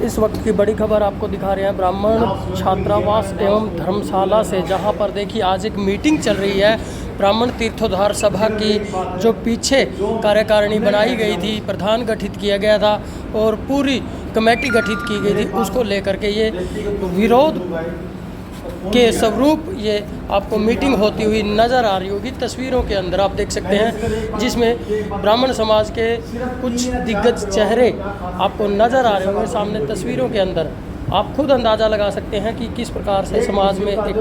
इस वक्त की बड़ी खबर आपको दिखा रहे हैं ब्राह्मण छात्रावास एवं धर्मशाला से, जहां पर देखिए आज एक मीटिंग चल रही है ब्राह्मण तीर्थोद्धार सभा की। जो पीछे कार्यकारिणी बनाई गई थी, प्रधान गठित किया गया था और पूरी कमेटी गठित की गई थी, उसको लेकर के ये विरोध के स्वरूप ये आपको मीटिंग होती हुई नज़र आ रही होगी। तस्वीरों के अंदर आप देख सकते हैं जिसमें ब्राह्मण समाज के कुछ दिग्गज चेहरे आपको नज़र आ रहे होंगे सामने तस्वीरों के अंदर। आप खुद अंदाज़ा लगा सकते हैं कि किस प्रकार से समाज में एक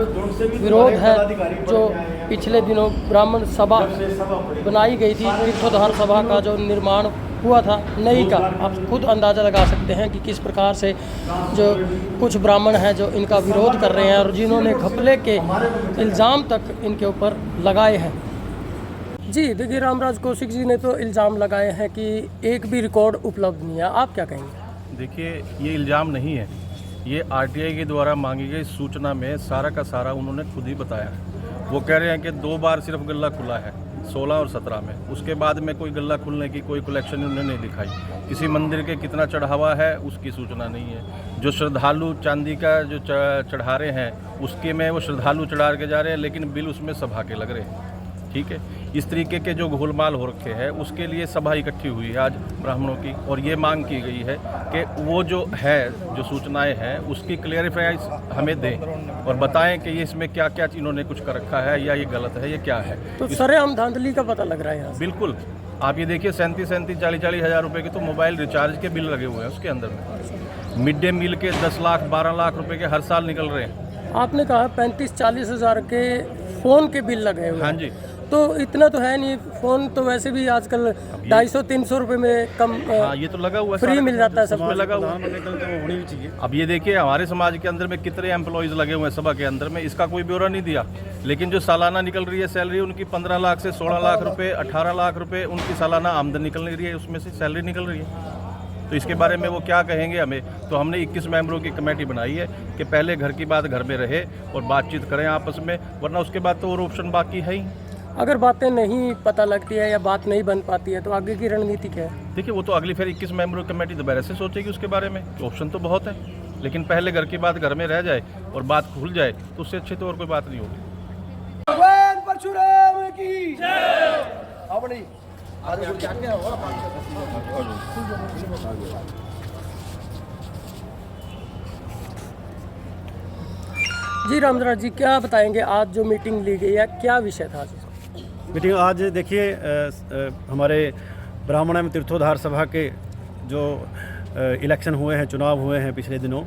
विरोध है। जो पिछले दिनों ब्राह्मण सभा बनाई गई थी, तीर्थोद्धार सभा का जो निर्माण हुआ था नई का, आप खुद अंदाज़ा लगा सकते हैं कि किस प्रकार से जो कुछ ब्राह्मण हैं जो इनका विरोध कर रहे हैं और जिन्होंने घपले के इल्ज़ाम तक इनके ऊपर लगाए हैं। जी देखिए, रामराज कौशिक जी ने तो इल्ज़ाम लगाए हैं कि एक भी रिकॉर्ड उपलब्ध नहीं है, आप क्या कहेंगे? देखिए, ये इल्ज़ाम नहीं है, ये आरटीआई के द्वारा मांगी गई सूचना में सारा का सारा उन्होंने खुद ही बताया है। वो कह रहे हैं कि 2 बार सिर्फ गल्ला खुला है, 16 और 17 में। उसके बाद में कोई गल्ला खुलने की कोई कलेक्शन उन्होंने नहीं दिखाई। किसी मंदिर के कितना चढ़ावा है उसकी सूचना नहीं है। जो श्रद्धालु चांदी का जो चढ़ा रहे हैं उसके में वो श्रद्धालु चढ़ा के जा रहे हैं, लेकिन बिल उसमें सभा के लग रहे हैं। ठीक है, इस तरीके के जो घोलमाल हो रखे हैं उसके लिए सभा इकट्ठी हुई है आज ब्राह्मणों की, और ये मांग की गई है कि वो जो है जो सूचनाएं हैं उसकी क्लियरिफाई हमें दें और बताएं कि ये इसमें क्या क्या इन्होंने कुछ कर रखा है या ये गलत है, ये क्या है। तो सरेआम धांधली का पता लग रहा है यहाँ। बिल्कुल, आप ये देखिए 37-40 हज़ार रुपये के तो मोबाइल रिचार्ज के बिल लगे हुए हैं उसके अंदर में। मिड डे मील के 10 लाख 12 लाख रुपए के हर साल निकल रहे हैं। आपने कहा 35-40 हज़ार के फ़ोन के बिल लगे हुए हैं। हाँ जी, तो इतना तो है नहीं, फ़ोन तो वैसे भी आजकल 250-300 रुपये में कम हाँ, ये तो लगा हुआ है, फ्री मिल जाता है, सब कुछ लगा हुआ है। अब ये देखिए हमारे समाज के अंदर में कितने एम्प्लॉयज़ लगे हुए हैं सभा के अंदर में, इसका कोई ब्यौरा नहीं दिया। लेकिन जो सालाना निकल रही है सैलरी उनकी 15 लाख से 16 लाख रुपए, 18 लाख रुपए उनकी सालाना आमदनी निकल रही है, उसमें से सैलरी निकल रही है। तो इसके बारे में वो क्या कहेंगे हमें? तो हमने 21 मेंबरों की कमेटी बनाई है कि पहले घर की बात घर में रहे और बातचीत करें आपस में, वरना उसके बाद तो और ऑप्शन बाकी है ही। अगर बातें नहीं पता लगती है या बात नहीं बन पाती है तो आगे की रणनीति क्या है? देखिए, वो तो अगली फिर 21 मेंबरों की कमेटी दोबारा से सोचेगी उसके बारे में। ऑप्शन तो बहुत है, लेकिन पहले घर की बात घर में रह जाए और बात खुल जाए तो उससे अच्छी तो और कोई बात नहीं होगी। भगवान परशुराम की जय। जी रामराज जी, क्या बताएंगे आज जो मीटिंग ली गई है, क्या विषय था आज? मीटिंग आज देखिए हमारे ब्राह्मण एवं तीर्थोद्धार सभा के जो इलेक्शन हुए हैं, चुनाव हुए हैं पिछले दिनों,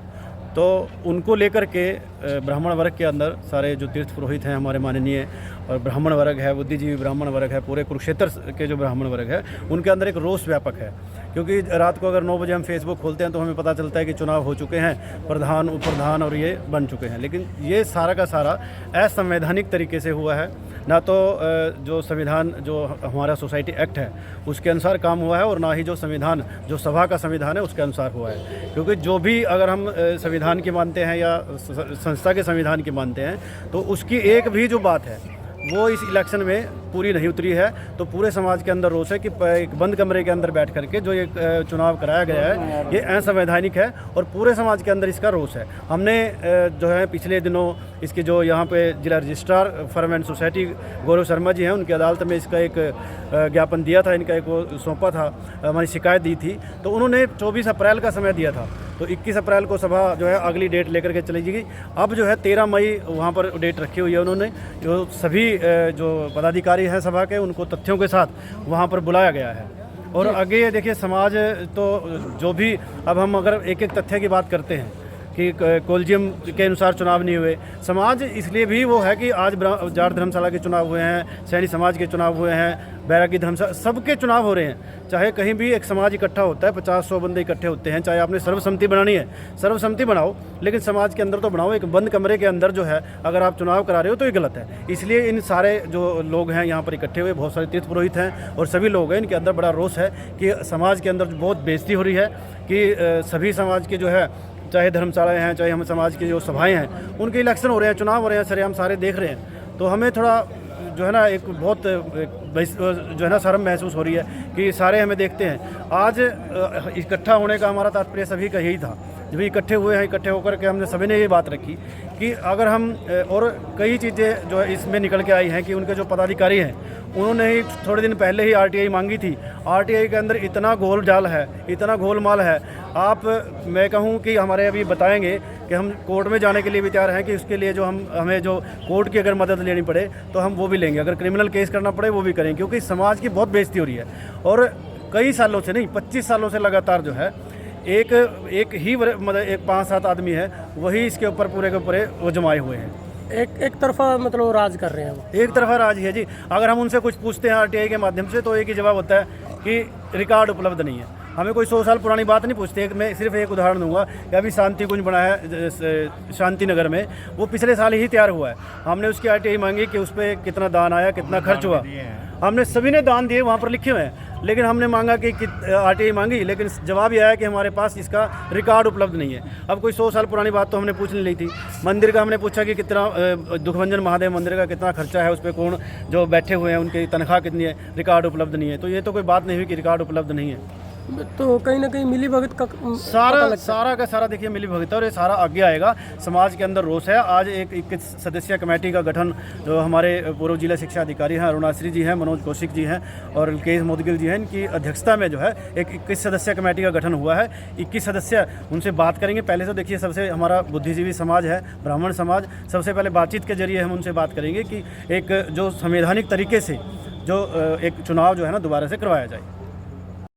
तो उनको लेकर के ब्राह्मण वर्ग के अंदर सारे जो तीर्थ पुरोहित हैं हमारे माननीय, और ब्राह्मण वर्ग है, बुद्धिजीवी ब्राह्मण वर्ग है, पूरे कुरुक्षेत्र के जो ब्राह्मण वर्ग है उनके अंदर एक रोष व्यापक है। क्योंकि रात को अगर 9 बजे हम फेसबुक खोलते हैं तो हमें पता चलता है कि चुनाव हो चुके हैं, प्रधान उप प्रधान और ये बन चुके हैं। लेकिन ये सारा का सारा असंवैधानिक तरीके से हुआ है। ना तो जो संविधान जो हमारा सोसाइटी एक्ट है उसके अनुसार काम हुआ है, और ना ही जो संविधान जो सभा का संविधान है उसके अनुसार हुआ है। क्योंकि जो भी अगर हम संविधान की मानते हैं या संस्था के संविधान की मानते हैं तो उसकी एक भी जो बात है वो इस इलेक्शन में पूरी नहीं उतरी है। तो पूरे समाज के अंदर रोष है कि एक बंद कमरे के अंदर बैठ करके जो ये चुनाव कराया गया है ये असंवैधानिक है, और पूरे समाज के अंदर इसका रोष है। हमने जो है पिछले दिनों इसके जो यहाँ पे जिला registrar firm and society Gaurav Sharma ji हैं उनकी अदालत में इसका एक ज्ञापन दिया था, इनका एक वो सौंपा था, हमारी शिकायत दी थी। तो उन्होंने 24 अप्रैल का समय दिया था, तो 21 अप्रैल को सभा जो है अगली डेट लेकर के चली गई। अब जो है 13 मई वहाँ पर डेट रखी हुई है उन्होंने। जो सभी जो पदाधिकारी हैं सभा के उनको तथ्यों के साथ वहाँ पर बुलाया गया है। और आगे देखिए समाज तो जो भी, अब हम अगर एक एक तथ्य की बात करते हैं कि कोलजियम के अनुसार चुनाव नहीं हुए, समाज इसलिए भी वो है कि आज जाट धर्मशाला के चुनाव हुए हैं, सैनी समाज के चुनाव हुए हैं, बैरागी धर्मशाला, सबके चुनाव हो रहे हैं। चाहे कहीं भी एक समाज इकट्ठा होता है, 50-100 बंदे इकट्ठे होते हैं, चाहे आपने सर्वसम्मति बनानी है सर्वसम्मति बनाओ, लेकिन समाज के अंदर तो बनाओ। एक बंद कमरे के अंदर जो है अगर आप चुनाव करा रहे हो तो ये गलत है। इसलिए इन सारे जो लोग हैं यहाँ पर इकट्ठे हुए, बहुत सारे तीर्थ पुरोहित हैं और सभी लोग हैं, इनके अंदर बड़ा रोष है कि समाज के अंदर बहुत बेइज्जती हो रही है कि सभी समाज के जो है, चाहे धर्मशालाएँ हैं, चाहे हम समाज की जो सभाएँ हैं, उनके इलेक्शन हो रहे हैं, चुनाव हो रहे हैं, सरेआम सारे देख रहे हैं। तो हमें थोड़ा जो है ना एक बहुत जो है ना शर्म महसूस हो रही है कि सारे हमें देखते हैं। आज इकट्ठा होने का हमारा तात्पर्य सभी का यही था जब इकट्ठे हुए हैं, इकट्ठे होकर के हमने सभी ने ये बात रखी कि अगर हम और कई चीज़ें जो है इसमें निकल के आई हैं कि उनके जो पदाधिकारी हैं उन्होंने ही थोड़े दिन पहले ही आरटीआई मांगी थी। आरटीआई के अंदर इतना गोल जाल है, इतना गोलमाल है। आप मैं कहूँ कि हमारे अभी बताएंगे कि हम कोर्ट में जाने के लिए भी तैयार हैं कि उसके लिए जो हमें जो कोर्ट की अगर मदद लेनी पड़े तो हम वो भी लेंगे, अगर क्रिमिनल केस करना पड़े वो भी करेंगे, क्योंकि समाज की बहुत बेइज्जती हो रही है। और कई सालों से नहीं, 25 सालों से लगातार जो है एक ही मतलब एक 5-7 आदमी है वही इसके ऊपर पूरे के पूरे वो जमाए हुए हैं। एक तरफा मतलब राज कर रहे हैं वो। एक तरफा राज है जी। अगर हम उनसे कुछ पूछते हैं आरटीआई के माध्यम से तो एक ही जवाब होता है कि रिकॉर्ड उपलब्ध नहीं है। हमें कोई 100 साल पुरानी बात नहीं पूछते। मैं सिर्फ एक उदाहरण दूंगा कि अभी शांति कुंज बना है शांति नगर में, वो पिछले साल ही तैयार हुआ है। हमने उसकी आरटीआई मांगी कि उस पर कितना दान आया, कितना खर्च हुआ। हमने सभी ने दान दिए, वहाँ पर लिखे हुए हैं, लेकिन हमने मांगा कि आरटीआई मांगी, लेकिन जवाब ये आया कि हमारे पास इसका रिकॉर्ड उपलब्ध नहीं है। अब कोई 100 साल पुरानी बात तो हमने पूछ नहीं ली थी। मंदिर का हमने पूछा कि कितना दुखभंजन महादेव मंदिर का कितना खर्चा है, उस पर कौन जो बैठे हुए हैं उनकी तनख्वाह कितनी है, रिकॉर्ड उपलब्ध नहीं है। तो ये तो कोई बात नहीं हुई कि रिकॉर्ड उपलब्ध नहीं है। तो कहीं ना कहीं मिली भगत का सारा का सारा देखिए मिली भगत है और ये सारा आगे आएगा। समाज के अंदर रोष है। आज एक 21 सदस्यीय कमेटी का गठन जो हमारे पूर्व जिला शिक्षा अधिकारी हैं अरुणाश्री जी हैं, मनोज कौशिक जी हैं और केएस मोदगिल जी हैं, इनकी अध्यक्षता में जो है एक 21 सदस्यीय कमेटी का गठन हुआ है। 21 सदस्य उनसे बात करेंगे। पहले तो देखिए सबसे हमारा बुद्धिजीवी समाज है, ब्राह्मण समाज, सबसे पहले बातचीत के जरिए हम उनसे बात करेंगे कि एक जो संवैधानिक तरीके से जो एक चुनाव जो है ना दोबारा से करवाया जाए।